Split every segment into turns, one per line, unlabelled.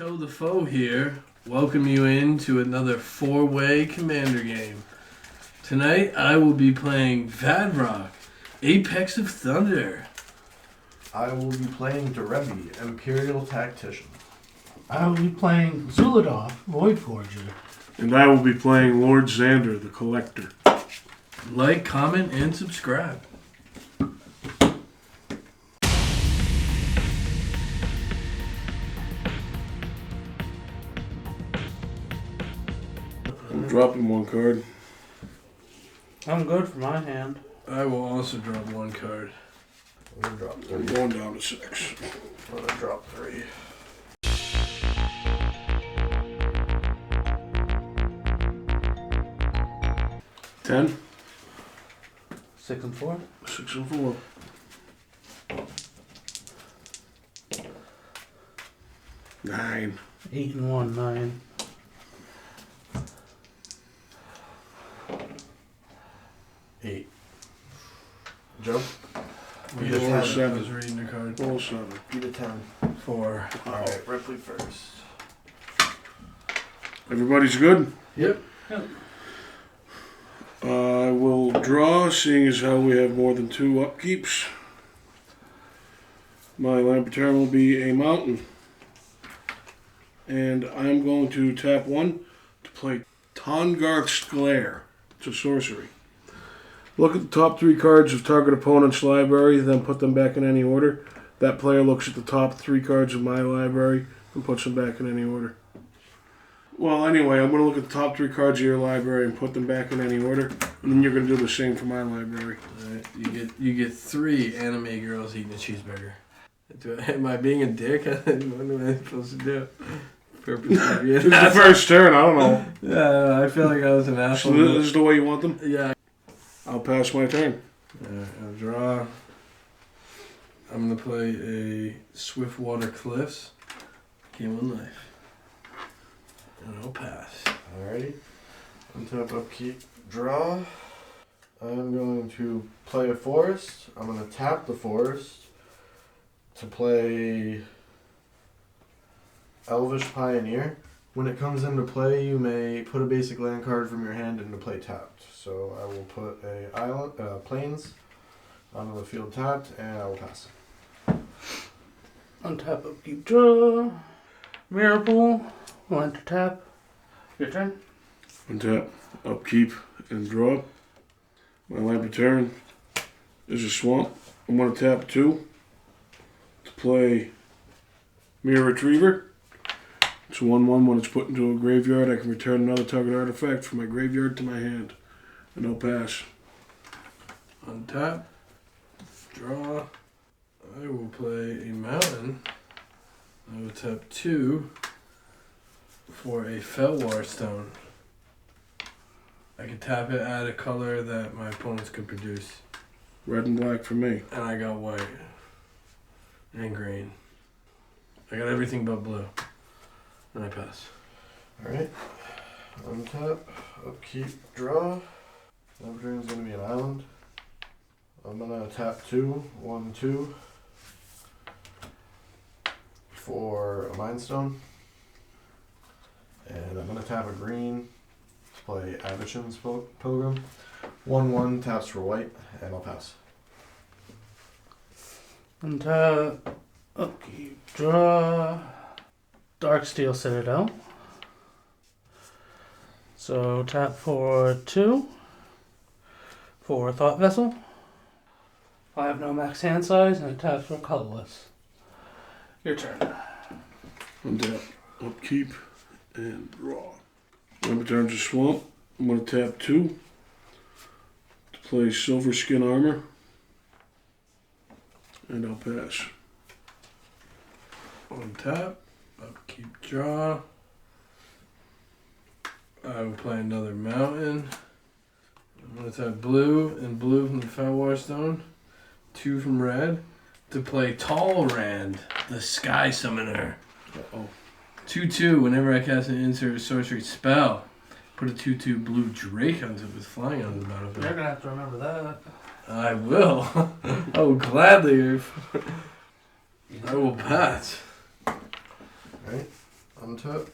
Toe the Foe here. Welcome you into another four-way commander game. Tonight I will be playing Vadrock, Apex of Thunder.
I will be playing Derebi, Imperial Tactician.
I will be playing Zuladov, Void Forger.
And I will be playing Lord Xander, the Collector.
Like, comment, and subscribe.
I'm dropping one card.
I'm good for my hand.
I will also drop one card.
I'm gonna drop
I'm
3.
going down to 6.
I'm gonna drop 3.
$10,
6 and 4.
6 and 4. $9.
8 and 1, 9.
$8. Joe?
We
Beat a
just
10.
I
seven.
was reading the card.
Roll 7.
Beat a 10.
4.
Alright, Ripley first.
Everybody's good?
Yep.
I will draw, seeing as how we have more than 2 upkeeps. My Lamperturn will be a mountain. And I'm going to tap 1 to play Tongarth's Glare. It's a sorcery. Look at the top 3 cards of target opponent's library, then put them back in any order. That player looks at the top 3 cards of my library and puts them back in any order. Well, anyway, I'm going to look at the top 3 cards of your library and put them back in any order, and then you're going to do the same for my library.
Alright, you get 3 anime girls eating a cheeseburger. Am I being a dick? What am I supposed to do? Purposely.
It's the first turn, I don't know.
Yeah, I feel like I was an
So
asshole.
this is the way you want them?
Yeah.
I'll pass my turn.
I'll draw. I'm gonna play a Swiftwater Cliffs. Game on life. And I'll pass.
Alrighty. Untap, upkeep, draw. I'm going to play a forest. I'm going to tap the forest to play Elvish Pioneer. When it comes into play, you may put a basic land card from your hand into play tapped. So I will put a island, plains onto the field tapped, and I will pass.
Untap, upkeep, draw. Mirror Pool. We'll enter tap. Your turn.
Untap, upkeep, and draw. My Lamperturn is a swamp. I'm going to tap 2 to play Mirror Retriever. It's 1/1. When it's put into a graveyard, I can return another target artifact from my graveyard to my hand. And I'll pass.
Untap. Draw. I will play a mountain. I will tap 2 for a Felwar Stone. I can tap it, add a color that my opponents could produce.
Red and black for me.
And I got white. And green. I got everything but blue. And I pass.
Alright. Untap, upkeep, draw. Lamperturn's going to be an island. I'm going to tap 2, 1, 2 for a Mind Stone. And I'm going to tap a green to play Avachin's Pilgrim. 1/1 taps for white, and I'll pass.
Untap, upkeep, draw. Darksteel Citadel. So tap for 2 for Thought Vessel. I have no max hand size, and it taps for colorless. Your turn.
Untap, upkeep, and draw. Lamperturn's a swamp. I'm going to tap 2 to play Silver Skin Armor. And I'll pass.
Untap. Upkeep, draw. I will play another mountain. I'm going to tap blue and blue from the Felwar Stone. 2 from red. To play Talrand, the Sky Summoner.
Uh-oh.
2/2, whenever I cast an insert sorcery spell, put a 2/2 blue Drake onto it with flying on the battlefield.
You're gonna have to remember that.
I will. I will gladly. I will pass.
Right? Untap.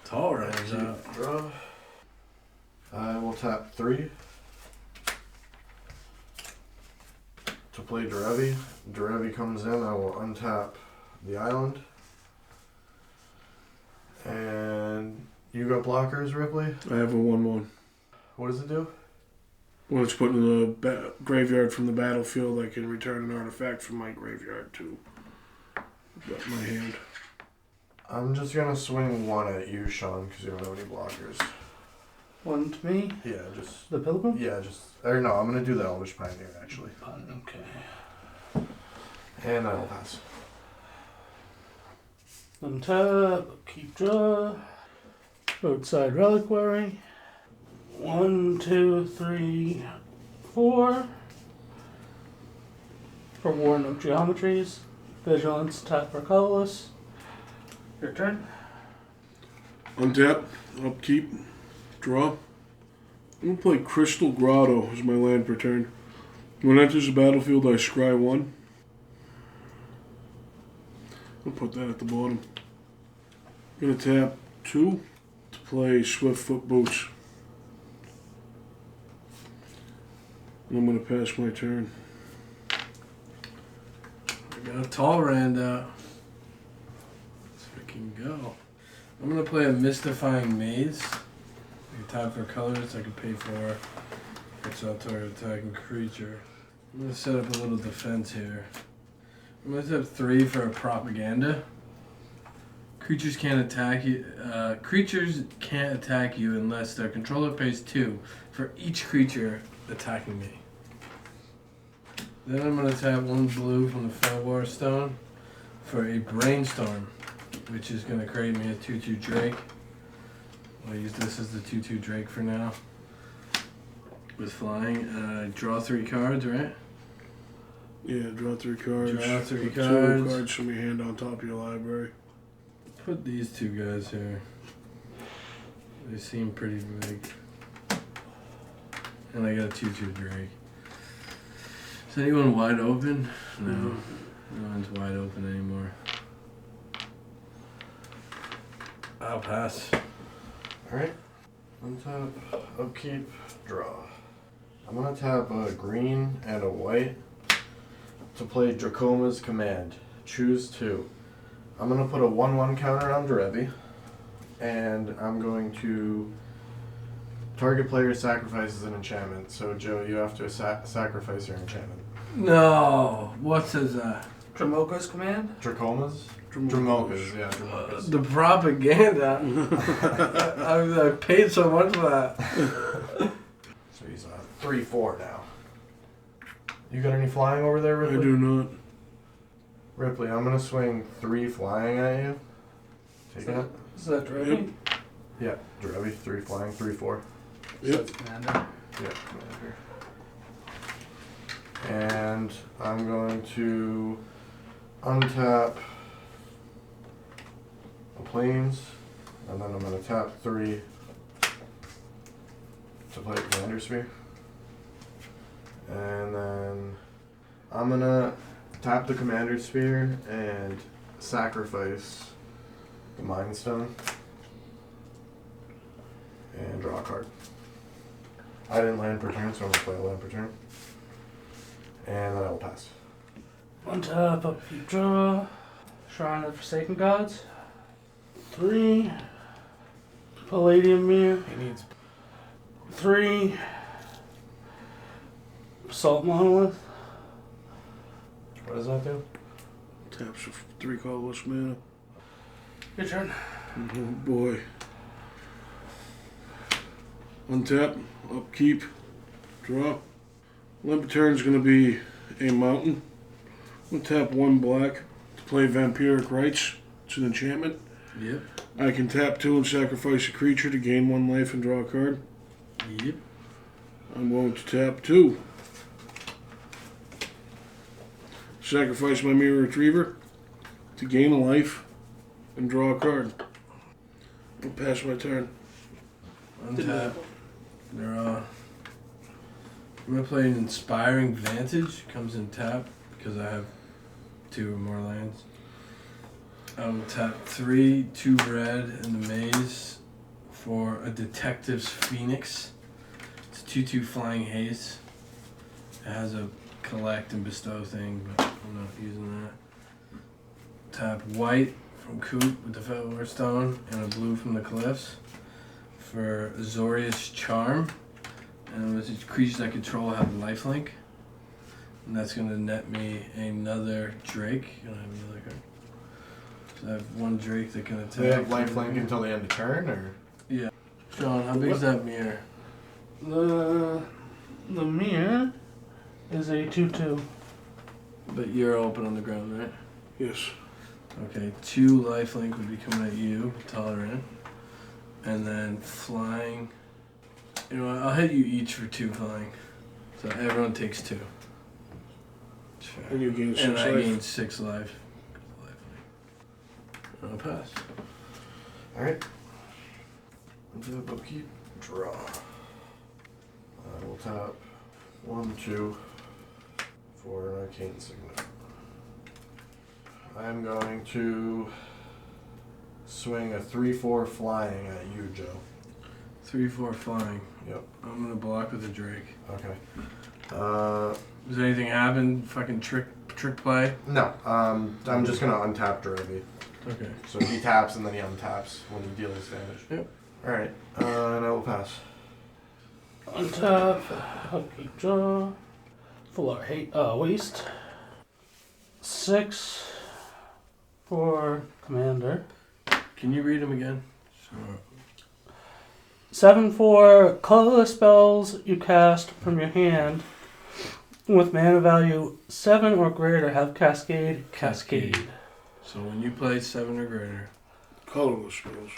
Tall range
Keep,
out.
draw. I will tap 3 to play Derevi. Derevi comes in, I will untap the island. And you got blockers, Ripley?
I have a 1/1.
What does it do?
When it's put in the graveyard from the battlefield, I can return an artifact from my graveyard to my hand.
I'm just gonna swing 1 at you, Sean, because you don't have any blockers.
1 to me.
Yeah, just.
The Pilgrim?
Yeah, just. Or no, I'm gonna do the Elvish Pioneer, actually.
Okay.
And I'll pass.
Untap, keep draw. Roadside Reliquary. 1, 2, 3, 4. For Warden of Geometries. Vigilance, tap for colorless. Your turn.
Untap, upkeep, draw. I'm going to play Crystal Grotto as my land per turn. When it enters the battlefield, I scry 1. I'll put that at the bottom. I'm going to tap 2 to play Swiftfoot Boots. And I'm going to pass my turn.
I got a tall rand out. So we can go. I'm gonna play a Mystifying Maze. You tap for colors I can pay for. It's on target attacking creature. I'm gonna set up a little defense here. I'm gonna tap 3 for a propaganda. Creatures can't attack you. Creatures can't attack you unless their controller pays 2 for each creature attacking me. Then I'm going to tap 1 blue from the Fellwar Stone for a Brainstorm, which is going to create me a 2/2 Drake. I'll use this as the 2/2 Drake for now. With flying, draw 3 cards, right?
Yeah, draw 3 cards.
Draw 3
Put
cards.
2 cards from your hand on top of your library.
Put these 2 guys here. They seem pretty big. And I got a 2/2 Drake. Is anyone wide open? No. No one's wide open anymore. I'll pass.
Alright. Untap, upkeep, draw. I'm gonna tap a green and a white to play Dracoma's Command. Choose 2. I'm gonna put a 1/1 counter on Derevi, and I'm going to target player sacrifices an enchantment. So Joe, you have to sacrifice your enchantment.
No. What says that?
Dramoka's Command?
Dracoma's? Dramoka's, yeah, Dramoka's.
The propaganda. I paid so much for that.
So he's on 3/4 now. You got any flying over there,
I
Ripley?
do not.
Ripley, I'm gonna swing 3 flying at you. Take that.
Is that Dragon?
Yeah, Derevi, 3 flying, 3/4.
So that's Commander.
Yeah, Commander. And I'm going to untap the planes, and then I'm going to tap 3 to play Commander Sphere. And then I'm going to tap the Commander Sphere and sacrifice the Mind Stone and draw a card. I didn't land per turn, so I'm going to play a land per turn. And then I will pass.
Untap, upkeep, draw. Shrine of Forsaken Gods. 3. Palladium Mirror.
He needs
3. Salt Monolith.
What does that do?
Taps for 3 colorless mana.
Your turn.
Oh boy. Untap, upkeep, draw. Limp turn's going to be a mountain. I'm going to tap 1 black to play Vampiric Rites. It's an enchantment.
Yep.
I can tap 2 and sacrifice a creature to gain 1 life and draw a card.
Yep.
I'm going to tap 2. Sacrifice my Mirror Retriever to gain a life and draw a card. I'll pass my turn.
Untap. Draw. I'm gonna play an Inspiring Vantage. Comes in tap because I have 2 or more lands. I will tap 3, 2 red in the maze for a Detective's Phoenix. It's a 2/2 flying haze. It has a collect and bestow thing, but I'm not using that. Tap white from Coop with the Fellwar Stone and a blue from the Cliffs for Azorius Charm. And with each creature I control, I have a lifelink. And that's going to net me another Drake. I have another card. So I have one Drake that can attack.
Do they have lifelink until the end of turn, or?
Yeah. Sean, how big is that mirror?
The mirror is a 2/2.
But you're open on the ground, right?
Yes.
Okay, 2 lifelink would be coming at you, tolerant. And then flying. You know what? I'll hit you each for 2 flying. So everyone takes 2. Sure.
And you gain 6
And I
life.
gain 6 life. I'll pass.
Alright. Into the upkeep, draw. I will tap 1, 2 for an arcane signet. I am going to swing a 3/4 flying at you, Joe.
3, 4 flying.
Yep.
I'm gonna block with a Drake.
Okay.
Does anything happen? Fucking trick play?
No. I'm just gonna untap Derby.
Okay.
So he taps and then he untaps when he deals damage.
Yep.
Alright. And I will pass.
Untap, upkeep, draw. Full art waste. 6 for commander.
Can you read them again? Sure.
7 for colorless spells you cast from your hand with mana value 7 or greater have Cascade.
So when you play 7 or greater.
Colorless spells.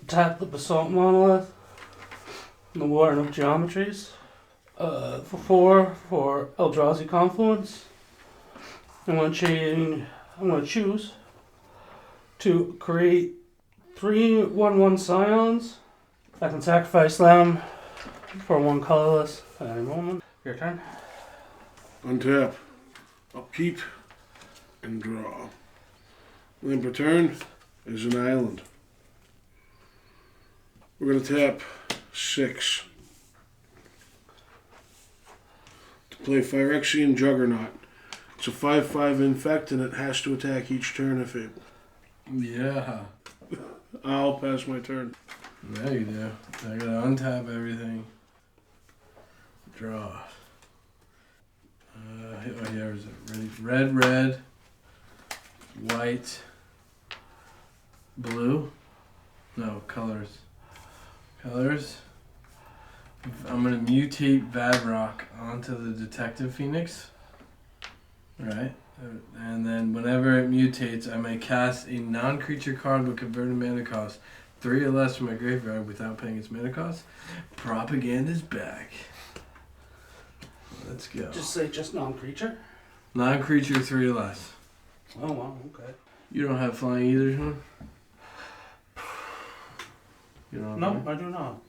Tap the Basalt Monolith. The Warden of Geometries. For 4 for Eldrazi Confluence. I'm going to choose to create 3 1/1 Scions. I can sacrifice them for 1 colorless at any moment. Your turn.
Untap. Upkeep. And draw. Then per turn is an island. We're going to tap 6. To play Phyrexian Juggernaut. It's a 5/5 infect and it has to attack each turn if it...
Yeah.
I'll pass my turn.
Yeah, you do. I gotta untap everything. Draw. Here is it. Red, white, blue. No, colors. Colors. I'm gonna mutate Vadrock onto the Detective Phoenix. Right. And then whenever it mutates, I may cast a non-creature card with converted mana cost 3 or less from my graveyard without paying its mana cost. Propaganda's back. Let's go.
Just say just non-creature?
Non-creature 3 or less.
Oh, wow, okay.
You don't have flying either, Sean? You don't have
No,
flying?
I do not.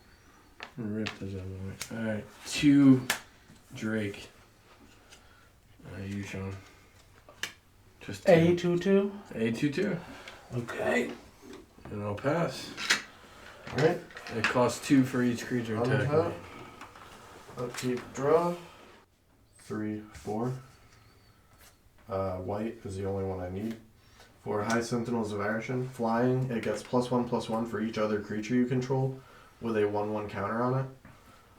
I'm gonna rip this out of the way. Alright, 2 Drake. You, Sean. Just 2.
A22.
A2-2.
Okay.
And I'll pass.
Alright.
It costs 2 for each creature attacking me.
Untap. Upkeep, draw. 3, 4. White is the only one I need. For High Sentinels of Arishan, flying, it gets +1/+1 for each other creature you control with a 1/1 counter on it.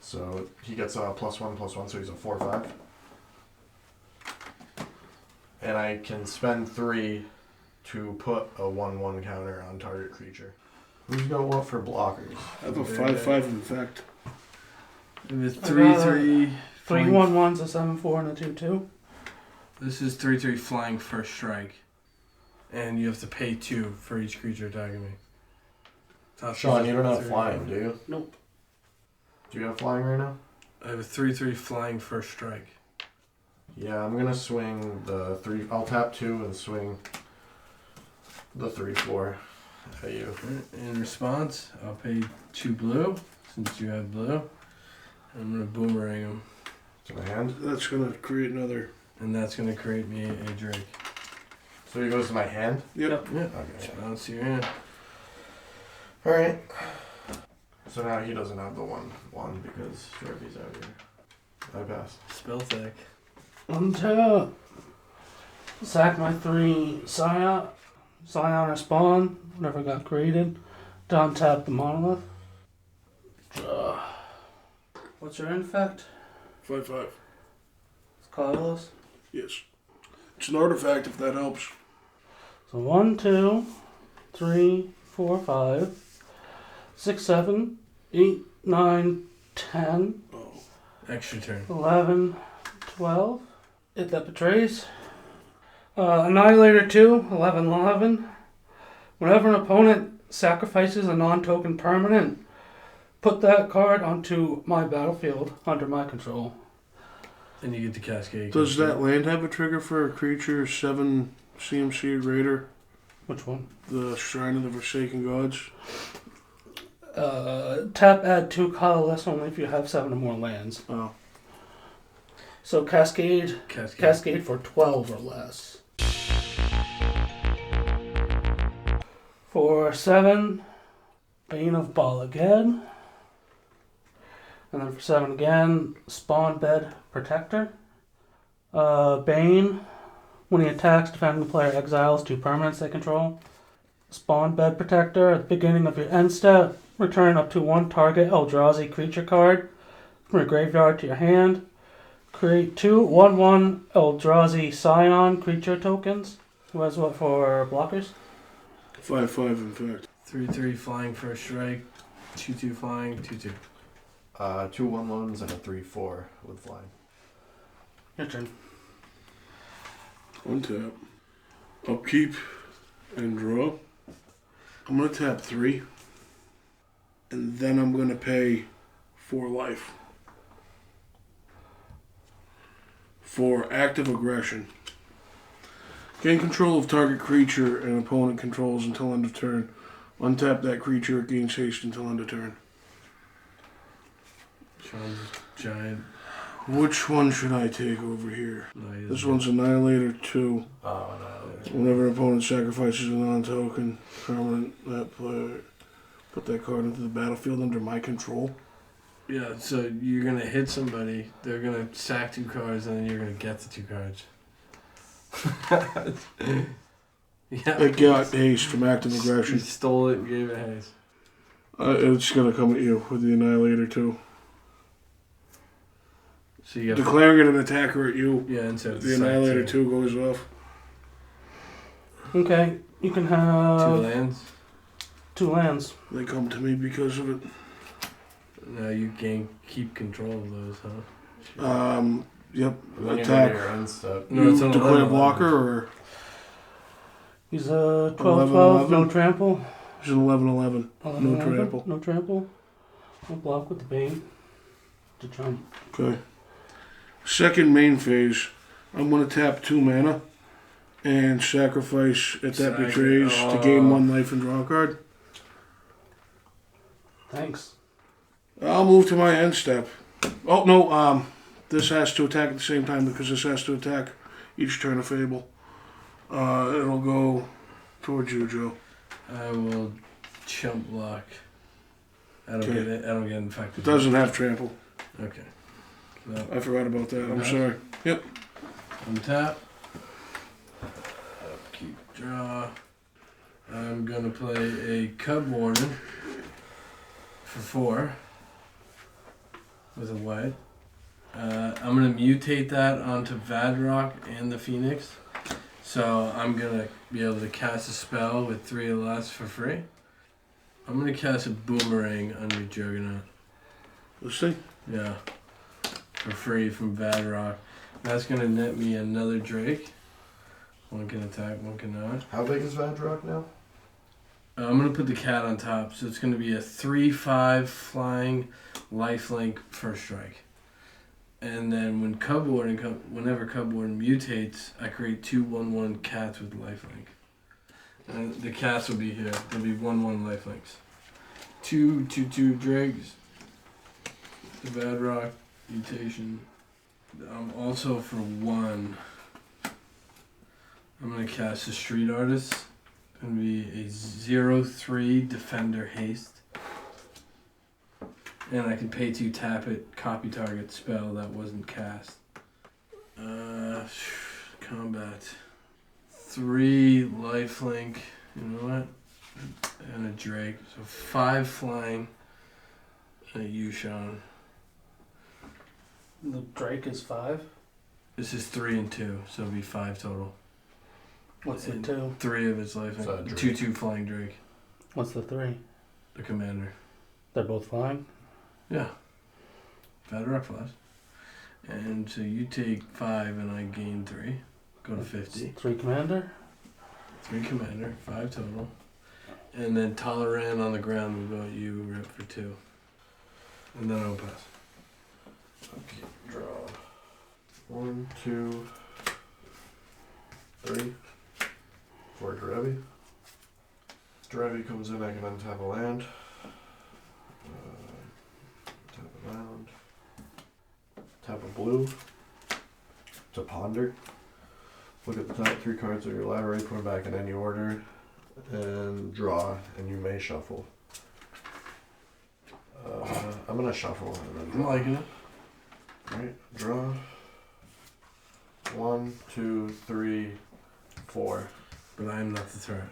So he gets a +1/+1, so he's a 4/5. And I can spend 3 to put a 1/1 counter on target creature. Who's got what for blockers?
I have a 5/5 infect.
If it's
I
3/3
3 1/1s, a 7/4, and a 2/2.
This is 3/3 flying first strike. And you have to pay 2 for each creature attacking me.
Sean, you don't have flying, do you?
Nope.
Do you have flying right now?
I have a 3/3 flying first strike.
Yeah, I'm gonna swing the 3. I'll tap 2 and swing the 3/4 at you.
In response, I'll pay 2 blue, since you have blue. I'm gonna boomerang them.
To my hand.
That's going to create another...
And that's gonna create me a Drake.
So he goes to my hand?
Yep.
Yeah.
Okay.
Just bounce to your hand.
Alright. So now he doesn't have the one because Sharpie's out here. I pass.
Spell tech.
Untap. Sack my 3 Scion. Scion or Spawn, whatever got created. To untap the monolith. What's your infect?
5/5.
It's colorless.
Yes. It's an artifact if that helps.
So 1, 2, 3, 4, 5, 6, 7, 8, 9, 10,
Oh.
Extra turn.
11, 12. It that betrays. Annihilator 2, 11, 11. Whenever an opponent sacrifices a non-token permanent, put that card onto my battlefield under my control.
And you get the cascade.
Does that land have a trigger for a creature 7 CMC or greater?
Which one?
The Shrine of the Forsaken Gods?
Tap, add 2 colorless only if you have 7 or more lands.
Oh.
So Cascade for 12 or less. For 7, Bane of Bal again. And then for 7 again, Spawn Bed Protector. Bane, when he attacks, defending player exiles 2 permanents they control. Spawn Bed Protector, at the beginning of your end step, return up to 1 target Eldrazi creature card from your graveyard to your hand. Create 2 1/1 Eldrazi Scion creature tokens. Who has what for blockers?
5/5 in fact.
3/3 flying for a strike. 2/2 flying. 2/2.
2 1/1s and a 3/4 with flying.
Your turn.
Untap. Upkeep and draw. I'm going to tap 3. And then I'm going to pay 4 life. For active aggression. Gain control of target creature an opponent controls until end of turn. Untap that creature, it gains haste until end of turn.
Sean's giant.
Which one should I take over here?
No, he
This
doesn't.
one's Annihilator 2.
Oh, no.
Whenever an opponent sacrifices a non-token permanent, that player put that card into the battlefield under my control.
Yeah, so you're gonna hit somebody, they're gonna sack 2 cards, and then you're gonna get the 2 cards. Yeah.
It got haste from active
You
aggression.
stole it and gave it haste.
It's gonna come at you with the Annihilator 2.
So you got
Declaring it an attacker at you,
yeah, and so
the Annihilator 2 goes off.
Okay, you can
2
have
lands.
2 lands.
They come to me because of it.
Now you can keep control of those, huh?
Yep.
And then you go to
Attack.
your end step.
No,
You
it's an
declare
11.
blocker or
He's a
11,
12-12, no
11.
trample.
is it 11/11?
11,
No trample.
No trample. No block with the Bane. To jump.
Okay. Second main phase, I'm gonna tap 2 mana and sacrifice at that betrays to gain 1 life and draw a card.
Thanks.
I'll move to my end step. Oh no, this has to attack at the same time because this has to attack each turn of Fable. It'll go towards you, Joe.
I will chump block. I don't
Okay.
get it. I don't get infected.
It doesn't have trample.
Okay. No.
I forgot about that. I'm
Okay.
sorry. Yep.
Untap. Keep draw. I'm gonna play a Cub Warden for 4 with a white. I'm gonna mutate that onto Vadrock and the Phoenix. So I'm gonna be able to cast a spell with 3 or less for free. I'm gonna cast a Boomerang on your Juggernaut.
Let's see.
Yeah. For free from Vadrock. That's gonna net me another Drake. 1 can attack, 1 cannot.
How big is Vadrock now?
I'm gonna put the cat on top, so it's gonna be a 3/5 flying lifelink first strike. And then when whenever Cub Warden mutates, I create 2 1/1 cats with lifelink. And the cats will be here. There'll be 1/1 lifelinks. 2 2/2 Drakes. The Vadrock mutation. Also for 1, I'm gonna cast a Street Artist. It's gonna be a 0/3 Defender Haste. And I can pay 2 tap it, copy target spell that wasn't cast. Combat. 3 lifelink. You know what? And a Drake. So 5 flying. And a Yushan.
The Drake is 5.
This is 3 and 2, so it'll be 5 total.
What's the
And
2?
3 of its life.
So a Drake.
2/2 flying Drake.
What's the 3?
The commander.
They're both flying?
Yeah. Fat plus. And so you take 5 and I gain 3. Go to 50.
3 commander?
3 commander, 5 total. And then Tolerant on the ground will go at you, rip for 2. And then I'll pass.
Okay, draw. 1, 2, 3. For Derevi. Derevi comes in, I can untap a land. Tap a land. Tap a blue. To ponder. Look at the top 3 cards of your library, put them back in any order, and draw, and you may shuffle. I'm gonna shuffle and then
I'm
draw.
liking it.
Right, draw. 1, 2, 3, 4.
But I am not the threat.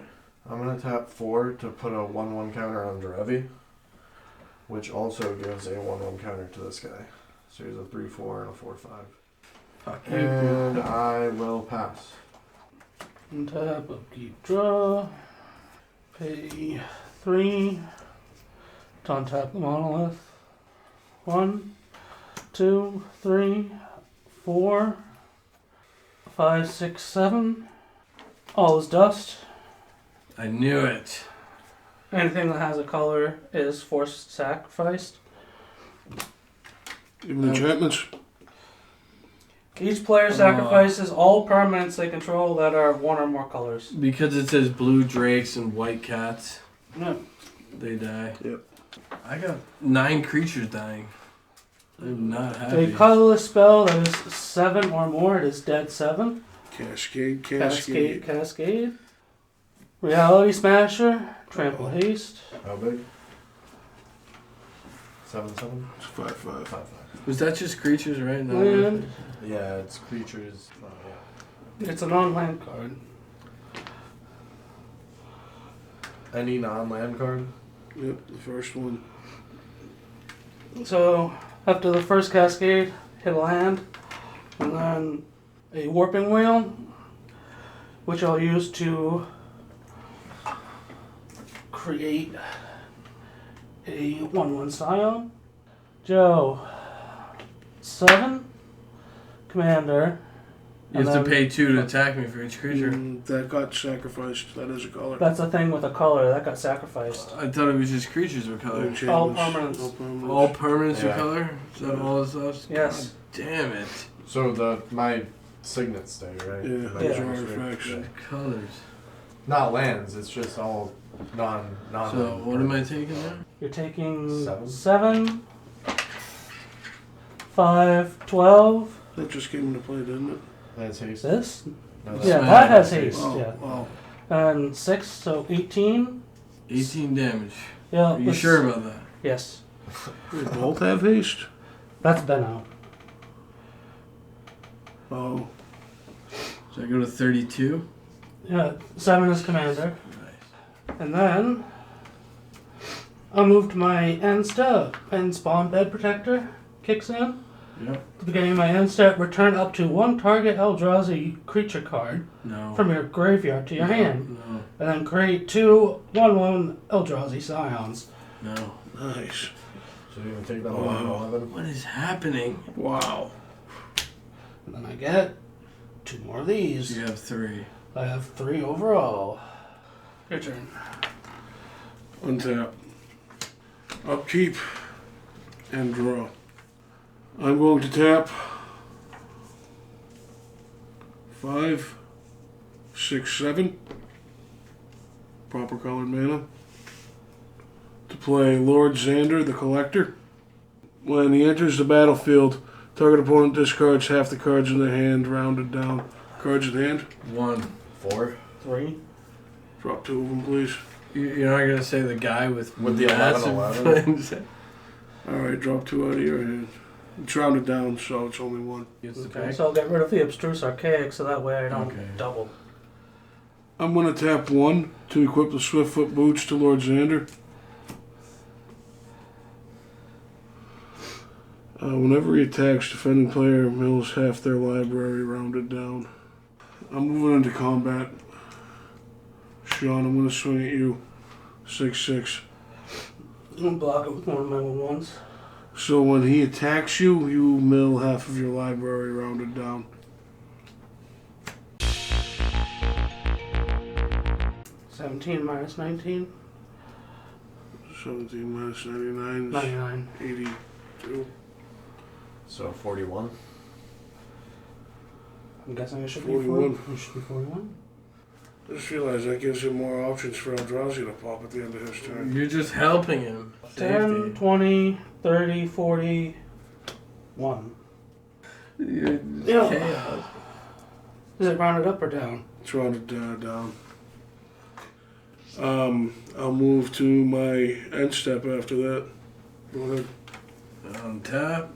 I'm gonna tap 4 to put a 1/1 counter on Derevi, which also gives a 1/1 counter to this guy. So here's a 3/4 and a 4/5.
Fuck you.
And I will pass.
Untap, upkeep, draw. Pay 3. To untap the monolith. 1, 2, 3, 4, 5, 6, 7. All is dust.
I knew it.
Anything that has a color is forced sacrificed.
Even enchantments.
Each player sacrifices all permanents they control that are of 1 or more colors.
Because it says blue drakes and white cats,
No.
they die.
Yep.
I got 9 creatures dying. I'm not
A
happy.
colorless spell that is 7 or more, it is dead 7.
Cascade.
Cascade. Reality Smasher. Trample Haste.
How big? 7/7?
It's 5/5.
5/5.
Was that just creatures, right? No.
Land.
Yeah, it's creatures. Oh, yeah.
It's a non-land card.
Any non-land card?
Yep, the first one.
So, after the first Cascade, hit a land. And then a Warping Wheel, which I'll use to create a 1/1 Scion. Joe. 7. Commander.
You
and
have to
then-
pay 2 to attack me for each creature.
That got sacrificed. That is a color.
That's a thing with a color that got sacrificed.
I thought it was just creatures with color.
Enchantments.
All permanents.
All permanents with
Yeah.
color? Is that all this stuff?
Yes.
God damn it.
So my signets stay, right?
Yeah,
My
those
are
signets stay.
artifacts.
Yeah.
Colors.
Not lands, it's just all non.
So what am I taking now?
You're taking
7.
7, 5, 12.
That just came into play, didn't it?
That's haste.
This?
No,
Yeah,
Smash.
that has haste.
Oh,
Yeah.
wow.
And 6, so 18.
18 damage.
Yeah.
Are you
let's-
sure about that?
Yes.
They both have haste?
That's been out.
Oh.
So I go to 32?
Yeah, 7 is commander.
Nice.
And then I moved my end step, and Spawn Bed Protector kicks in.
Yep.
At the beginning of my end step, return up to 1 target Eldrazi creature card
No.
from your graveyard to your hand.
No.
And then create 2 1/1 Eldrazi Scions.
No.
Nice.
So you can take that
Wow.
11.
What is happening?
Wow.
And then I get 2 more of these.
You have 3.
I have 3 overall. Your turn.
Untap. Upkeep. And draw. I'm going to tap 5, 6, 7. Proper colored mana. To play Lord Xander the Collector. When he enters the battlefield, target opponent discards half the cards in their hand, rounded down. Cards in hand.
1.
4.
3.
Drop 2 of them, please.
You're not gonna say the guy with
the
massive
11.
friends.
Alright, drop 2 out of your hand. It's rounded down, so it's only 1.
Gets the
Okay,
pick.
so I'll get rid of the Abstruse Archaic so that way I don't
Okay.
double.
I'm going to tap 1 to equip the Swiftfoot Boots to Lord Xander. Whenever he attacks, defending player mills half their library rounded down. I'm moving into combat. Sean, I'm going to swing at you. 6/6.
I'm gonna block it with one of my 1/1s.
So when he attacks you, you mill half of your library rounded down.
17 minus 19.
17 minus 99 is
99.
82.
So 41.
I'm guessing it should
41.
be 4. It should be 41.
I just realized that gives him more options for Eldrazi to pop at the end of his turn.
You're just helping him.
10,
Safety.
20, 30, 40, 1.
You're
Yeah.
chaos.
Is it rounded up or down?
It's rounded down. I'll move to my end step after that. Go ahead.
On tap.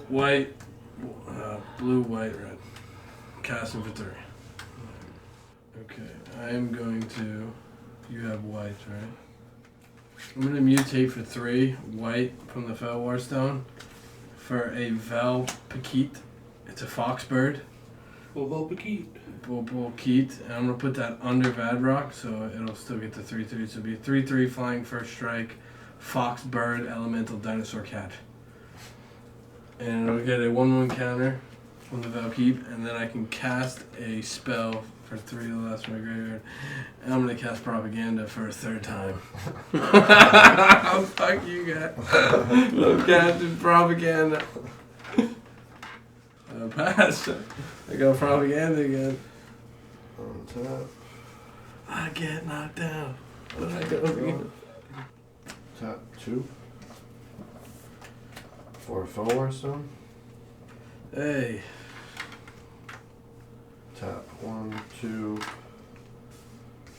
White, blue, white, red. Casting for 3. Okay, I am going to. You have white, right? I'm going to mutate for 3 white from the Felwar Stone for a Vel Paquite. It's a fox bird.
Bobo Paquite.
Bobo Keat, and I'm gonna put that under Vadrock, so it'll still get the 3/3. So it'll be 3/3 flying first strike, fox bird, elemental dinosaur cat, and it'll get a 1/1 counter from the Valkeep, and then I can cast a spell for 3 to the last of my graveyard, and I'm gonna cast propaganda for a 3rd time. Fuck you guys! I'm casting propaganda. Pass. I got propaganda again.
On tap.
I get knocked down. But I go again.
Tap 2. For Felwar Stone.
Hey.
Tap 1, 2,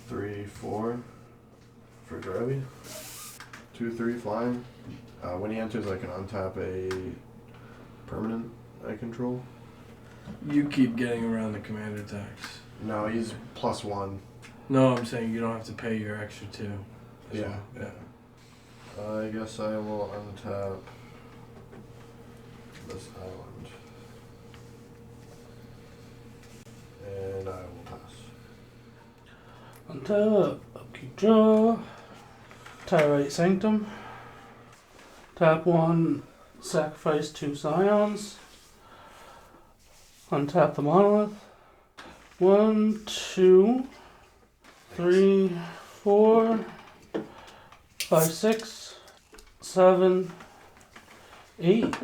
3, 4. For Gravy. 2, 3 flying. When he enters, I can untap a permanent I control.
You keep getting around the commander tax.
No, he's +1.
No, I'm saying you don't have to pay your extra 2.
Yeah.
Yeah.
I guess I will untap this island. And I will pass.
Untap. Upkeep draw. Tyrite Sanctum. Tap 1. Sacrifice 2 Scions. Untap the Monolith. 1, 2, 3, 4, 5, 6, 7, 8.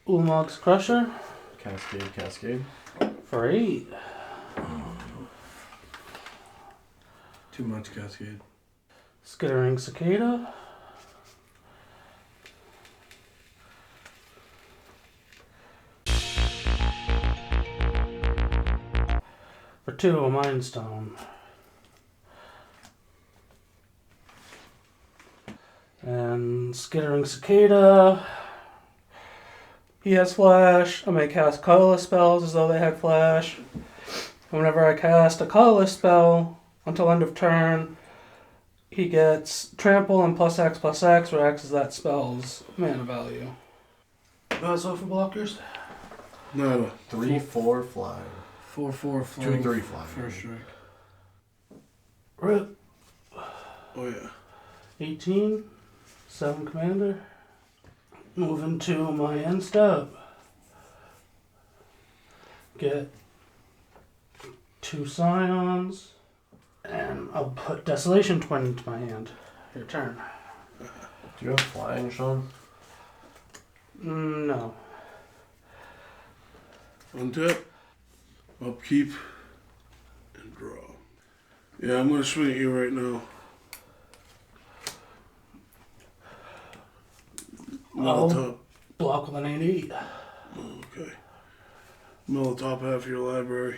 Ulamog's Crusher
Cascade.
for 8.
Too much cascade.
Skittering Cicada. For 2, a Mind Stone. And Skittering Cicada. He has Flash. I may cast colorless spells as though they had Flash. And whenever I cast a colorless spell until end of turn, he gets Trample and +X, where X is that spell's mana value. So for blockers?
Nada.
3, 4 flying.
4/4
2,
flying.
3 flying.
First strike.
Rip.
Oh yeah.
18. 7 commander. Moving to my end step. Get 2 Scions. And I'll put Desolation Twin into my hand. Your turn.
Do you have flying, Sean?
No.
Untap. Upkeep. And draw. Yeah, I'm gonna swing at you right now.
I'll
Top.
block with an 8/8.
Okay. Mill the top half of your library.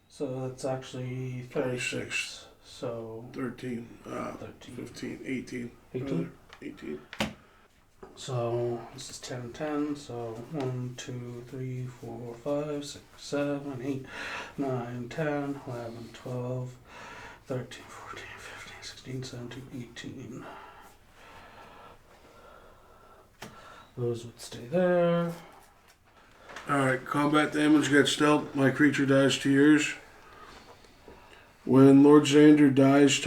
So that's actually 36. So
13,
13.
15, 18.
18?
18.
So this is 10, 10. So 1, 2, 3, 4, 5, 6, 7, 8, 9, 10, 11, 12, 13, 14, 15, 16, 17, 18. Those would stay there.
Alright, combat damage gets dealt. My creature dies to yours. When Lord Xander dies,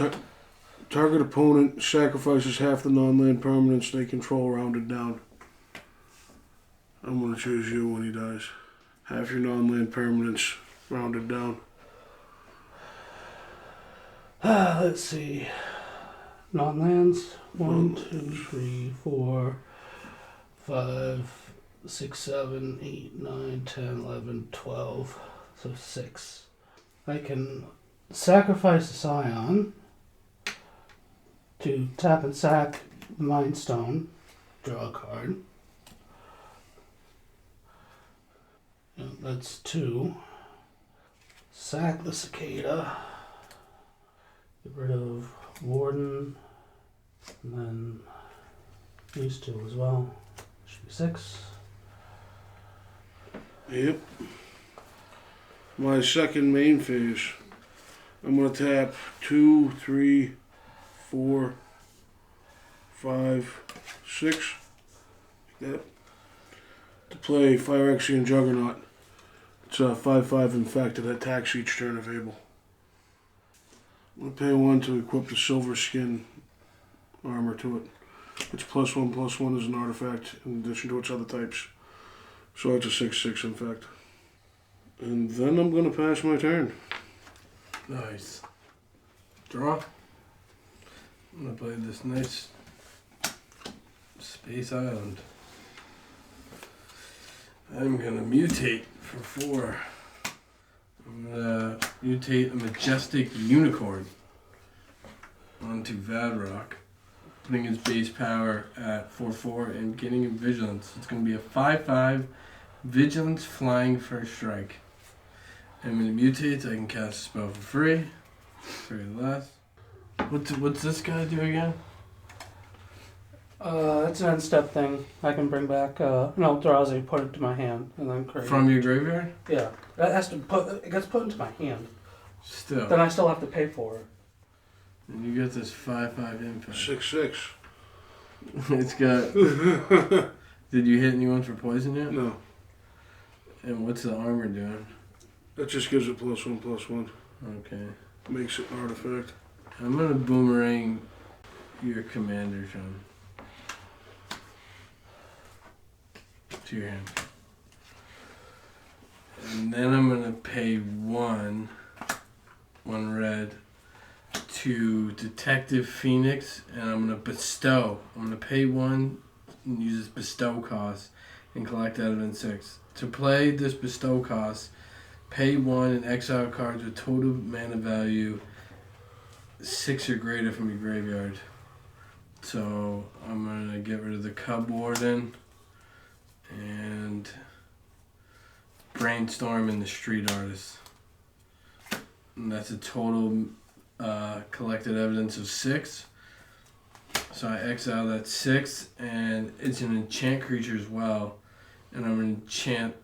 target opponent sacrifices half the non-land permanents they control rounded down. I'm going to choose you when he dies. Half your non-land permanents rounded down.
Let's see. Non-lands. 1, 2, 3, 4, 5, 6, 7, 8, 9, 10, 11, 12. So 6. I can sacrifice a scion to tap and sack the Mind Stone, draw a card. Yeah, that's 2. Sack the cicada. Get rid of Warden, and then these 2 as well. Should be 6.
Yep. My second main phase. I'm going to tap 2, 3, 4, 5, 6. Like that. To play Phyrexian Juggernaut. It's a 5/5 infect that attacks each turn available. I'm going to pay 1 to equip the silver skin armor to it. It's +1/+1 as an artifact in addition to its other types. So it's a 6/6 infect. And then I'm going to pass my turn.
Nice. Draw. I'm gonna play this nice Space Island. I'm gonna mutate for 4. I'm gonna mutate a Majestic Unicorn onto Vadrock, putting its base power at 4/4 and getting a Vigilance. It's gonna be a 5/5 Vigilance Flying First Strike. And when it mutates, I can cast a spell for free. 3 less. What's this guy do again?
It's an end step thing. I can bring back an Eldrazi, put it to my hand, and then create.
From your graveyard?
Yeah, that has to it gets put into my hand.
Still.
Then I still have to pay for it.
And you get this 5/5 impact.
6/6.
It's got. Did you hit anyone for poison yet?
No.
And what's the armor doing?
That just gives it +1/+1.
Okay.
Makes it an artifact.
I'm gonna boomerang your commander, Sean. To your hand. And then I'm gonna pay 1 red to Detective Phoenix, and I'm gonna bestow. I'm gonna pay 1 and use this bestow cost and collect evidence 6. To play this bestow cost, pay 1 and exile cards with total mana value 6 or greater from your graveyard. So I'm gonna get rid of the Cub Warden and Brainstorm and the Street Artist. And that's a total collected evidence of 6. So I exile that 6, and it's an enchant creature as well. And I'm going to enchant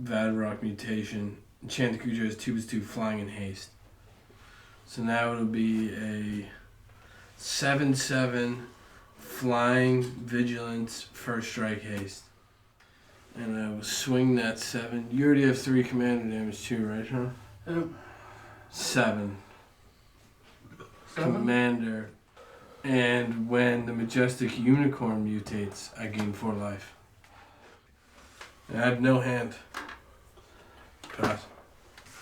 Vadrock Mutation. Enchant the creature has 2/2 flying and haste. So now it'll be a 7/7 flying vigilance first strike haste. And I will swing that 7. You already have 3 commander damage too, right, Sean?
Yep.
7.
7?
Commander. And when the Majestic Unicorn mutates, I gain 4 life. I have no hand. Pass.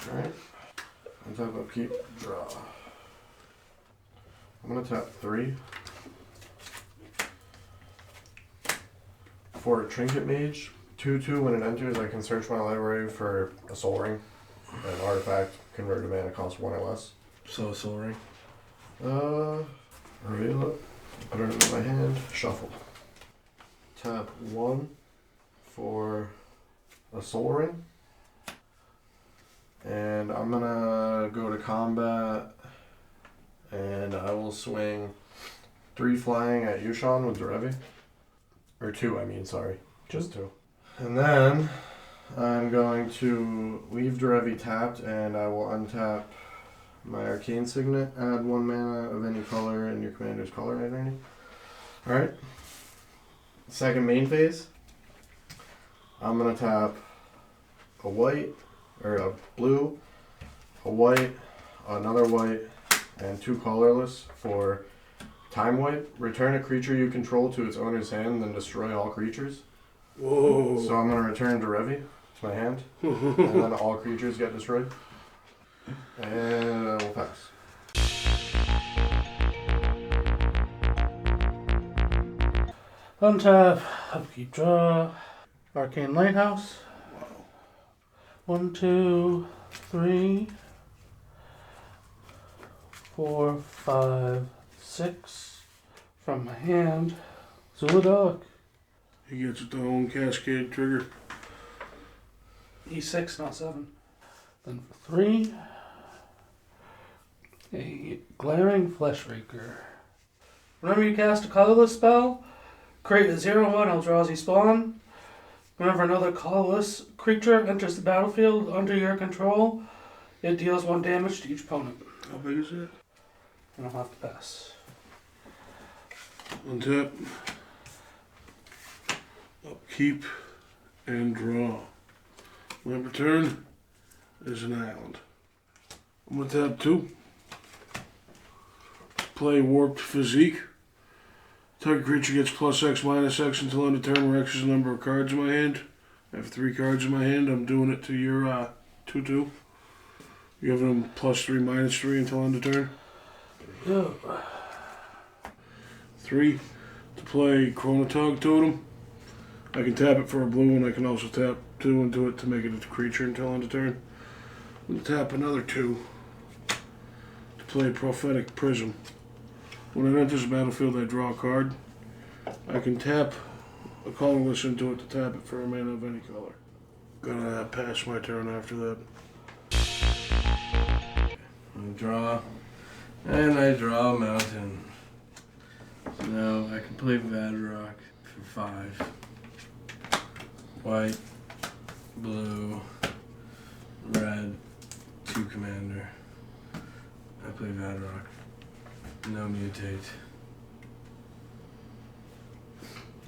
Alright. On top of keep, draw. I'm gonna tap 3. For a Trinket Mage, 2/2 when it enters, I can search my library for a Soul Ring. An artifact converted to mana costs 1 or less.
So Soul Ring.
Reveal it. Put it in my hand. Shuffle. Tap 1 for a soul ring. And I'm gonna go to combat, and I will swing 3 flying at Yushan with Derevi. Or 2, I mean, sorry. Just 2. And then I'm going to leave Derevi tapped, and I will untap my Arcane Signet, add 1 mana of any color in your commander's color identity. Alright. Second main phase. I'm gonna tap a white, or a blue, a white, another white, and 2 colorless for Time Wipe. Return a creature you control to its owner's hand, then destroy all creatures.
Whoa.
So I'm going to return Derevi to my hand, and then all creatures get destroyed. And I will pass.
Untap, upkeep, draw, Arcane Lighthouse.
Wow.
1, 2, 3, 4, 5, 6 from my hand. Zul'Dog.
He gets its own cascade trigger.
E6, not 7. Then for 3, a Glaring Fleshraker. Whenever you cast a colorless spell, create a 0/1 Eldrazi spawn. Whenever another colorless creature enters the battlefield under your control, it deals 1 damage to each opponent.
How big is that?
And I'll have to pass.
Untap. Upkeep and draw. When return is an island. I'm gonna tap 2. Play Warped Physique. Target creature gets +X/-X until end of turn where X is the number of cards in my hand. I have 3 cards in my hand. I'm doing it to your 2/2. Giving them +3/-3 until end of turn.
Yo.
3 to play Chronotog Totem. I can tap it for a blue, and I can also tap 2 into it to make it a creature until end of turn. I'm going to tap another 2 to play Prophetic Prism. When it enters the battlefield, I draw a card. I can tap a colorless into it to tap it for a mana of any color. Gonna pass my turn after that.
I draw, and I draw a mountain. So now I can play Vadrock for 5. White, blue, red, 2 commander. I play Vadrock. No mutate.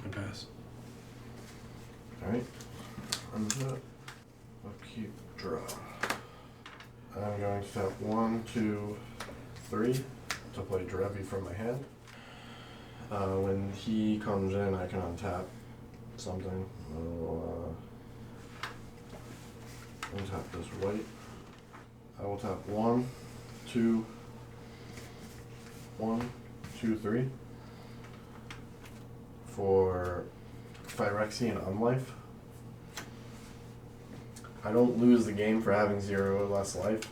I pass.
Alright. Untap. Upkeep, draw. I'm going to tap 1, 2, 3 to play Derevi from my hand. When he comes in, I can untap something. I'll untap this white. I will tap 1, 2, 1, 2, 3 for Phyrexian Unlife. I don't lose the game for having 0 or less life.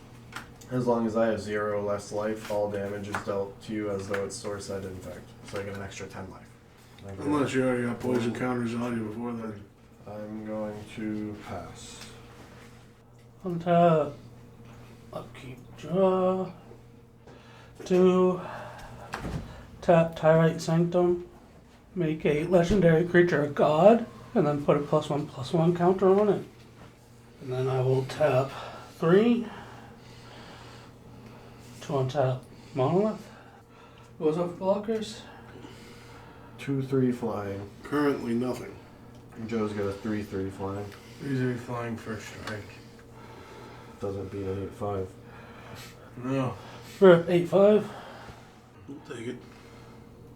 As long as I have 0 or less life, all damage is dealt to you as though it's Source-Side Infect. So I get an extra 10 life.
Unless you already got poison counters on you before that.
I'm going to pass.
Untap, upkeep, draw. 2, tap Tyrite Sanctum. Make a legendary creature a god, and then put a +1/+1 counter on it. And then I will tap 3 to untap Monolith. What was up for blockers?
2, 3 flying.
Currently nothing.
Joe's got a 3, 3 flying.
These are flying first strike.
Doesn't beat an 8, 5.
No.
Rip 8/5.
We'll take it.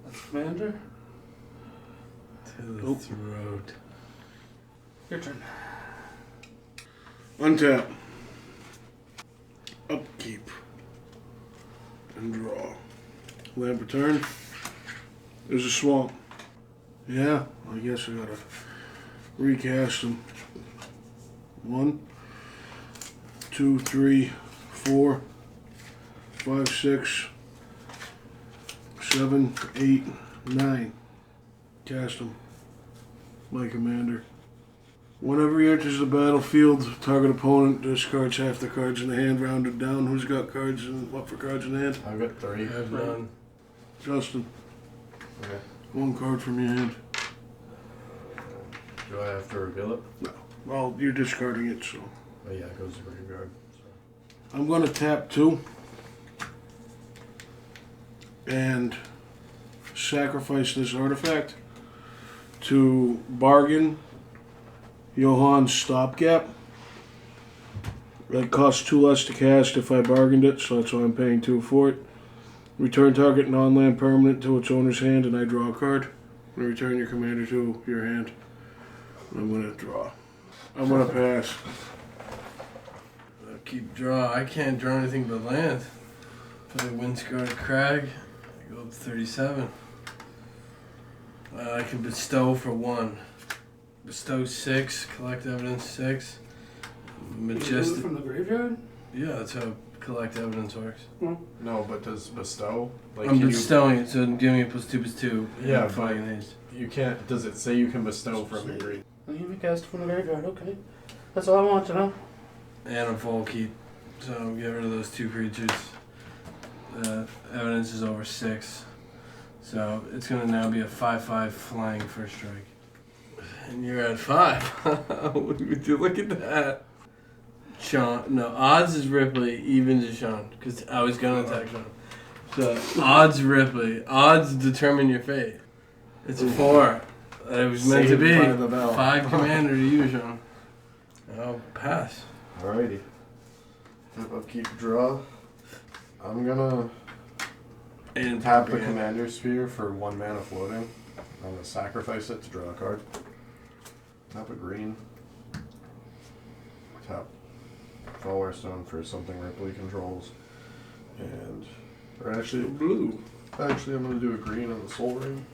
That's commander.
To the
Nope.
throat.
Your turn.
Untap. Upkeep. And draw. Land return. There's a swamp. Yeah, I guess I gotta recast them. 1, 2, 3, 4, 5, 6, 7, 8, 9. Cast them. My commander. Whenever he enters the battlefield, target opponent discards half the cards in the hand, rounded down. Who's got cards and what for cards in the hand?
I've got 3.
I have none.
Justin,
Okay.
1 card from your hand.
Do I have to reveal it?
Well, you're discarding it, so.
Oh yeah, it goes to graveyard. So.
I'm going to tap 2 and sacrifice this artifact to bargain Johan's stopgap. That costs 2 less to cast if I bargained it, so that's why I'm paying 2 for it. Return target non-land permanent to its owner's hand and I draw a card. And return your commander to your hand. I'm going to draw. I'm going to pass.
I'll keep draw. I can't draw anything but land. Play Windscarred Crag. I go up 37. I can bestow for 1. Bestow 6. Collect evidence 6. Majestic.
From the graveyard?
Yeah, that's how collect evidence works.
No, but does bestow? Like
I'm
can
bestowing it, so give me a +2/+2.
Yeah,
and fighting haste.
you can't. Does it say you can bestow from your green?
You can cast from the graveyard, okay. That's all I want to know.
And a full keep. So get rid of those 2 creatures. Evidence is over 6. So it's going to now be a 5/5 flying first strike. And you're at 5. Would you look at that? Sean. No, odds is Ripley, evens is Sean. Because I was going to attack Sean. So odds Ripley. Odds determine your fate. It's a 4. It was meant to be.
Saved by the bell.
5 commander to you, Sean. I'll pass.
Alrighty. Upkeep draw. I'm gonna
And
tap the commander sphere for 1 mana floating. I'm gonna sacrifice it to draw a card. Tap a green. Tap Follower Stone for something Ripley controls. And or actually
Blue.
I'm gonna do a green on the Soul Ring.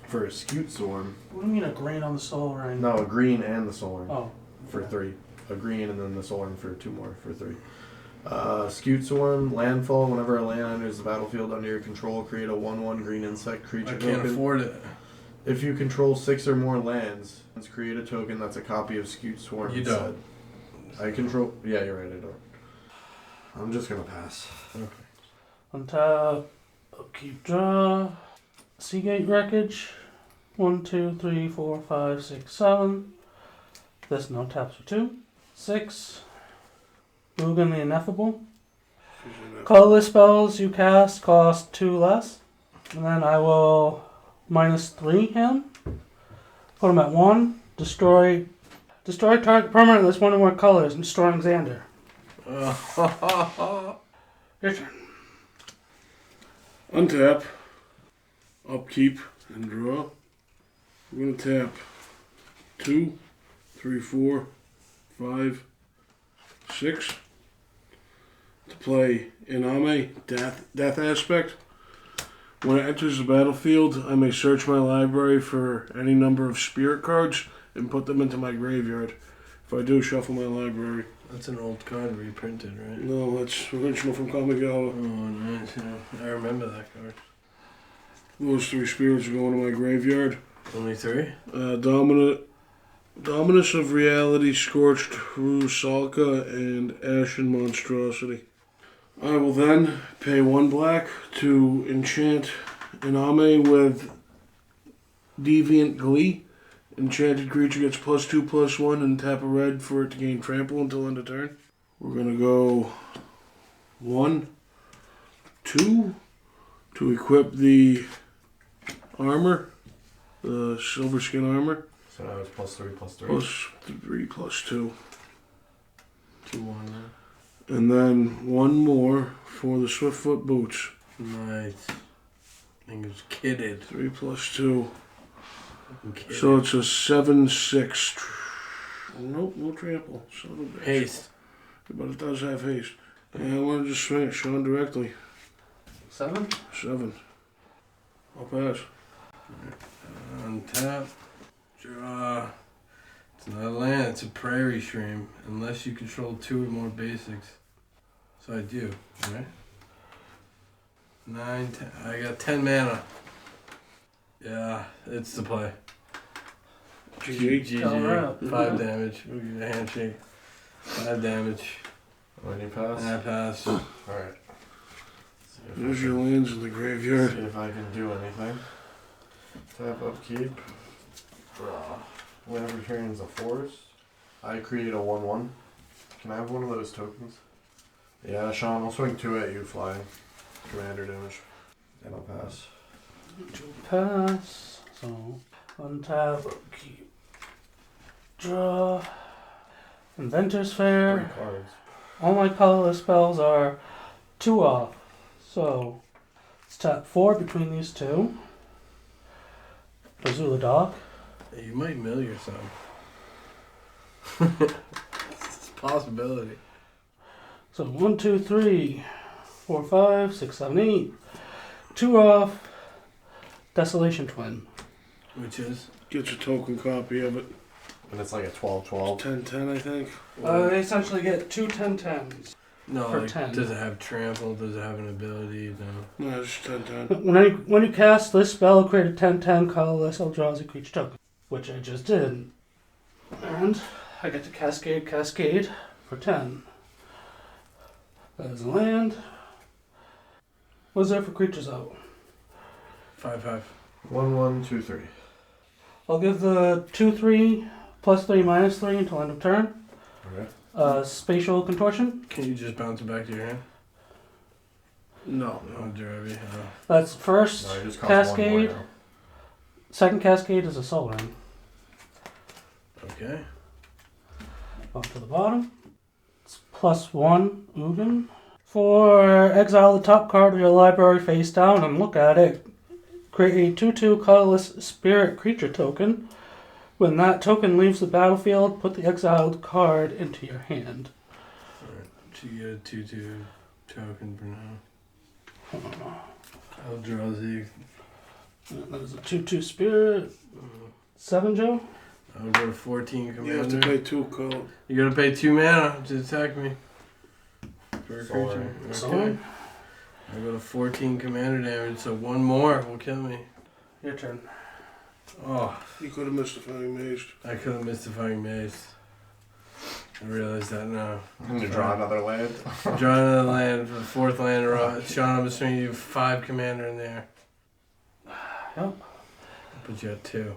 For a Scute Swarm.
What do you mean a green on the soul ring?
No, a green and the Soul Ring.
Oh.
For 3. A green and then the Soul Ring for 2 more for 3. Scute Swarm, landfall. Whenever a land enters the battlefield under your control, create a 1/1 green insect creature
I can't
token.
afford it.
If you control 6 or more lands, let's create a token that's a copy of Scute Swarm
You
instead.
don't.
I control. Yeah, you're right. I don't. I'm just gonna pass.
Untap. Upkeep draw. Seagate Wreckage. 1, 2, 3, 4, 5, 6, 7. This no taps for 2. 6. Mugen the Ineffable. Colorless spells you cast cost 2 less. And then I will -3 him. Put him at 1. Destroy target permanent that's 1 or more colors and destroying Xander. Your turn.
Untap. Upkeep and draw. We're going to tap 2, 3, 4, 5, 6 to play Iname, Death Aspect. When it enters the battlefield, I may search my library for any number of spirit cards and put them into my graveyard. If I do, shuffle my library.
That's an old card reprinted, right?
No, that's original from Kamigawa.
Oh, nice. Yeah. I remember that card.
Those 3 spirits are going to my graveyard.
Only 3?
Dominus of Reality, Scorched Rusalka, and Ashen Monstrosity. I will then pay 1 black to enchant Iname with Deviant Glee. Enchanted creature gets +2/+1 and tap a red for it to gain trample until end of turn. We're going to go 1, 2 to equip the armor, the silver skin armor.
So now it's +3/+3.
+3/+2.
2/1 now.
And then 1 more for the Swiftfoot boots.
Nice. I think it was kidded.
3/+2.
Kidded.
So it's a 7/6. Nope, no trample. Son of a bitch.
Haste.
But it does have haste. And I want to just swing it Sean directly.
7.
7. I'll pass.
Untap. Draw. It's not a land, it's a prairie stream. Unless you control 2 or more basics. So I do, right? 9, 10. I got 10 mana. Yeah, it's the play.
GG.
All right.
GG. 5 damage. We'll give you a handshake. 5 damage.
When you pass?
And I pass.
Alright.
There's your lands in the
See
graveyard.
if I can do anything. Tap upkeep. Draw. Whenever turns a forest, I create a 1/1. Can I have one of those tokens? Yeah, Sean, I'll swing 2 at you flying. Commander damage. And I'll pass.
Pass. So, untap, keep, draw. Inventor's
3
Fair.
cards.
All my colorless spells are 2 off. So, let's tap 4 between these two. Azula Dock.
Hey, you might mill yourself. It's a possibility.
So 1, 2, 3, 4, 5, 6, 7, 8. 2 off. Desolation Twin.
Which is?
Get your token copy of it.
And it's like a 12/12.
10/10, I think.
They essentially get 2 10/10s.
No,
for
like,
10.
does it have trample? Does it have an ability? No.
No, it's 10/10.
When you cast this spell, create a 10/10 colorless Eldrazi creature token, which I just did. And I get to cascade for 10. That is a land. What's there for creatures out?
5/5.
1/1, 2, 3.
I'll give the 2/3 +3 -3 until end of turn.
Okay.
Spatial Contortion.
Can you just bounce it back to your hand?
No.
Oh, Derby.
That's first
No, it just costs 1 more
cascade.
now.
Second cascade is a Soul Ring.
Okay.
Up to the bottom. It's +1 Ugin. For exile the top card of your library face down and look at it. Create a 2/2 colorless spirit creature token. When that token leaves the battlefield, put the exiled card into your hand.
Alright. So you get a 2/2 token for now. I'll draw the.
That is a 2/2 spirit. 7, Joe?
I'll go to 14
You
commander.
have to pay 2 gold.
You gotta pay 2 mana to attack me. For a
Solar.
creature. Okay.
Solar.
I go to 14 commander damage, so 1 more will kill me.
Your turn.
Oh,
You could have missed the fucking maze.
I could have mystifying maze. I realize that now.
And you draw another land.
Draw another land for the 4th land in a row. Sean, I'm assuming you have 5 commander in there.
Yep.
But you had 2.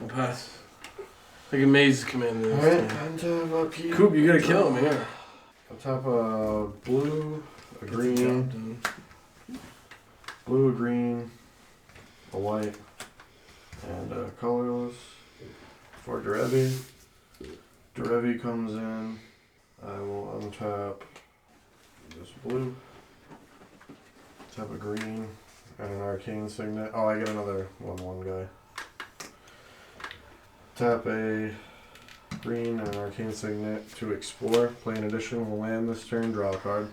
I'll pass. Like a maze commander. this
Alright,
time.
and tap upkeep.
Coop, you gotta kill him here.
I'll tap a blue, a
Get the
green,
job done.
blue, a green, a white, and a colorless for Derevi. Derevi comes in. I will untap this blue, tap a green, and an arcane signet. Oh, I get another 1/1 guy. Tap a green and an arcane signet to explore. Play an additional land this turn. Draw a card.